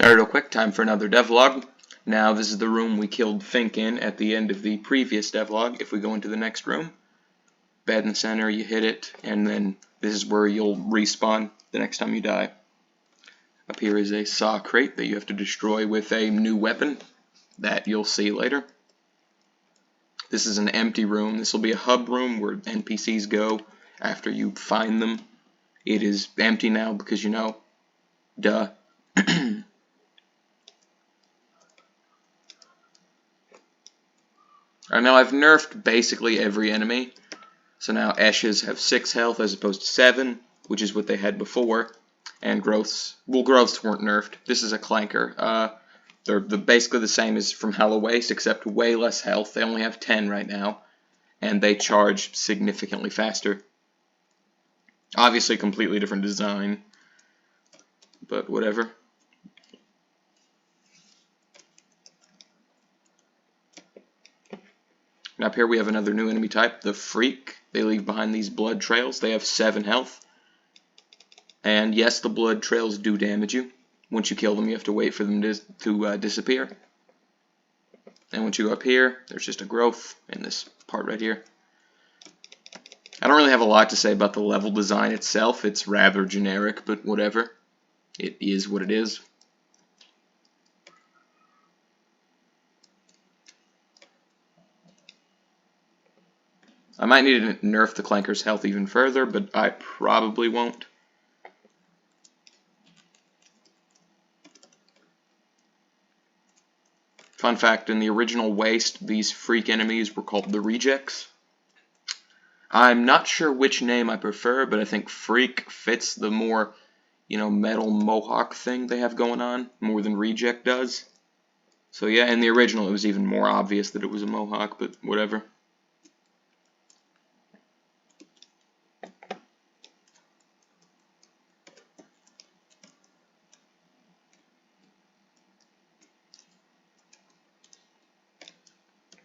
Alright, real quick, time for another devlog. Now, this is the room we killed Fink in at the end of the previous devlog. If we go into the next room, bed in the center, you hit it, and then this is where you'll respawn the next time you die. Up here is a saw crate that you have to destroy with a new weapon that you'll see later. This is an empty room. This will be a hub room where NPCs go after you find them. It is empty now because, you know, duh. Alright, now I've nerfed basically every enemy. So now Eshes have 6 health as opposed to 7, which is what they had before. And growths, well, growths weren't nerfed. This is a clanker. They're basically the same as from Hollow Waste, except way less health. They only have 10 right now. And they charge significantly faster. Obviously, completely different design. But whatever. And up here we have another new enemy type, the Freak. They leave behind these blood trails. They have 7 health. And yes, the blood trails do damage you. Once you kill them, you have to wait for them to disappear. And once you go up here, there's just a growth in this part right here. I don't really have a lot to say about the level design itself. It's rather generic, but whatever. It is what it is. I might need to nerf the Clanker's health even further, but I probably won't. Fun fact, in the original Waste, these freak enemies were called the Rejects. I'm not sure which name I prefer, but I think Freak fits the more, you know, metal mohawk thing they have going on, more than Reject does. So yeah, in the original it was even more obvious that it was a mohawk, but whatever.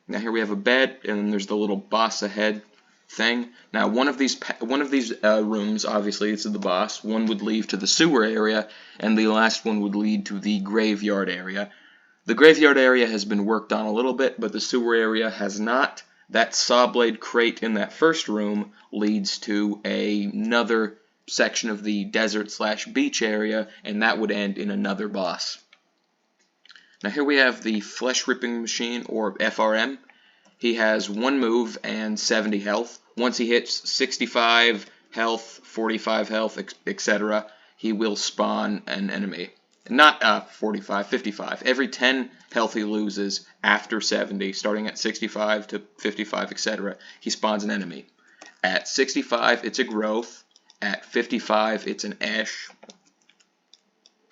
Now here we have a bed, and then there's the little boss ahead thing. Now one of these rooms, obviously it's the boss. One would lead to the sewer area, and the last one would lead to the graveyard area. The graveyard area has been worked on a little bit, but the sewer area has not. That saw blade crate in that first room leads to another section of the desert/beach area, and that would end in another boss. Now here we have the Flesh Ripping Machine, or FRM. He has 1 move and 70 health. Once he hits 65 health, 45 health, etc., he will spawn an enemy. Not 45, 55. Every 10 health he loses after 70, starting at 65 to 55, etc., he spawns an enemy. At 65, it's a growth. At 55, it's an Esh.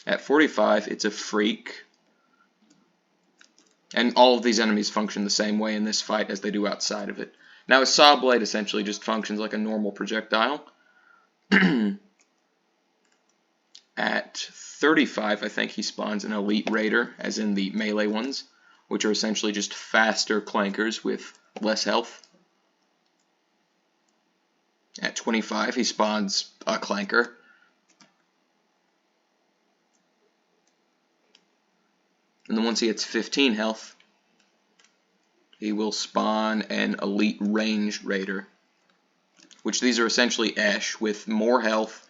At 45, it's a Freak. And all of these enemies function the same way in this fight as they do outside of it. Now, a saw blade essentially just functions like a normal projectile. At 35, I think he spawns an Elite Raider, as in the melee ones, which are essentially just faster clankers with less health. At 25, he spawns a clanker. And then once he hits 15 health, he will spawn an Elite Ranged Raider, which these are essentially Esh with more health,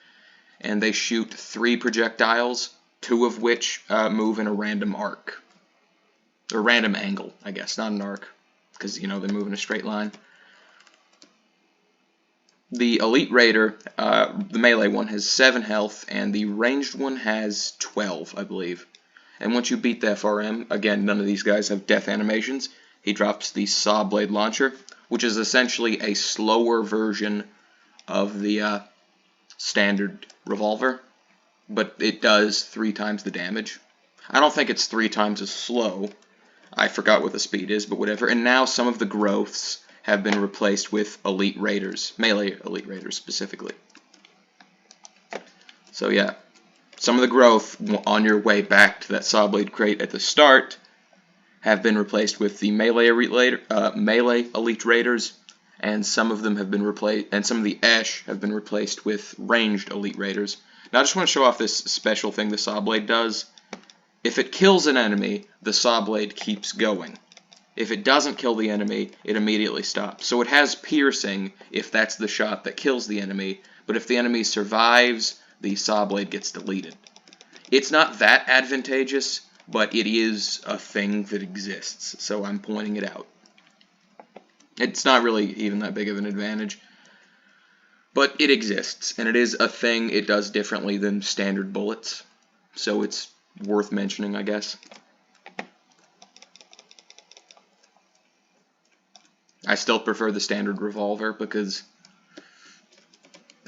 and they shoot 3 projectiles, 2 of which move in a random arc. Or random angle, I guess, not an arc, because, you know, they move in a straight line. The Elite Raider, the melee one, has 7 health, and the ranged one has 12, I believe. And once you beat the FRM, again, none of these guys have death animations, he drops the Saw Blade Launcher, which is essentially a slower version of the standard revolver, but it does 3 times the damage. I don't think it's 3 times as slow. I forgot what the speed is, but whatever. And now some of the growths have been replaced with Elite Raiders, melee Elite Raiders specifically. So yeah. Some of the growth on your way back to that saw blade crate at the start have been replaced with the melee Elite Raiders, and some of them have been replaced, and some of the Esh have been replaced with ranged Elite Raiders. Now I just want to show off this special thing the saw blade does. If it kills an enemy, the saw blade keeps going. If it doesn't kill the enemy, it immediately stops. So it has piercing if that's the shot that kills the enemy, but if the enemy survives, the saw blade gets deleted. It's not that advantageous, but it is a thing that exists, so I'm pointing it out. It's not really even that big of an advantage, but it exists, and it is a thing. It does differently than standard bullets, so it's worth mentioning, I guess. I still prefer the standard revolver because,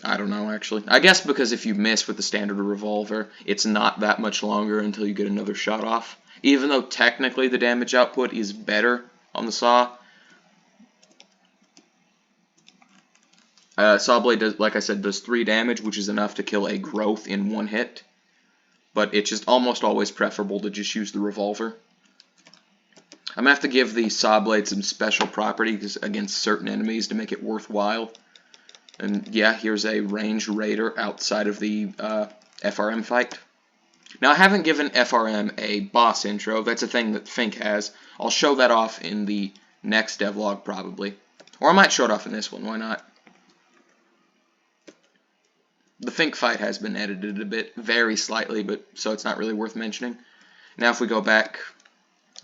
I don't know, actually. I guess because if you miss with the standard revolver, it's not that much longer until you get another shot off. Even though technically the damage output is better on the saw. Saw blade, does, like I said, does 3 damage, which is enough to kill a growth in 1 hit. But it's just almost always preferable to just use the revolver. I'm going to have to give the saw blade some special properties against certain enemies to make it worthwhile. And yeah, here's a ranged raider outside of the FRM fight. Now, I haven't given FRM a boss intro. That's a thing that Fink has. I'll show that off in the next devlog, probably. Or I might show it off in this one, why not? The Fink fight has been edited a bit, very slightly, but so it's not really worth mentioning. Now, if we go back,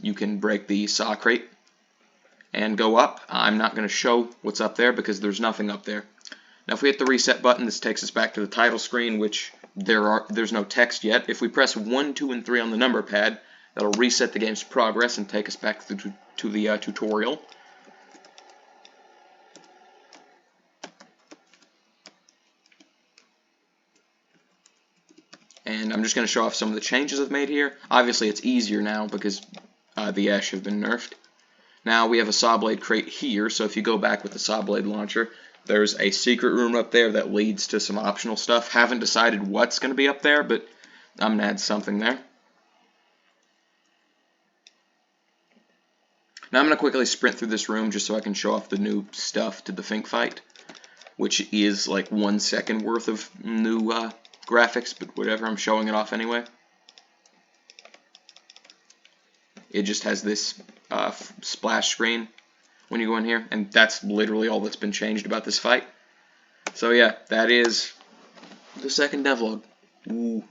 you can break the saw crate and go up. I'm not going to show what's up there because there's nothing up there. Now, if we hit the reset button, this takes us back to the title screen, which there's no text yet. If we press 1, 2, and 3 on the number pad, that'll reset the game's progress and take us back to the tutorial. And I'm just going to show off some of the changes I've made here. Obviously, it's easier now because the Ash have been nerfed. Now, we have a saw blade crate here, so if you go back with the saw blade launcher, there's a secret room up there that leads to some optional stuff. Haven't decided what's going to be up there, but I'm going to add something there. Now I'm going to quickly sprint through this room just so I can show off the new stuff to the Fink fight, which is like 1 second worth of new graphics, but whatever, I'm showing it off anyway. It just has this splash screen when you go in here, and that's literally all that's been changed about this fight. So yeah, that is the second devlog. Ooh.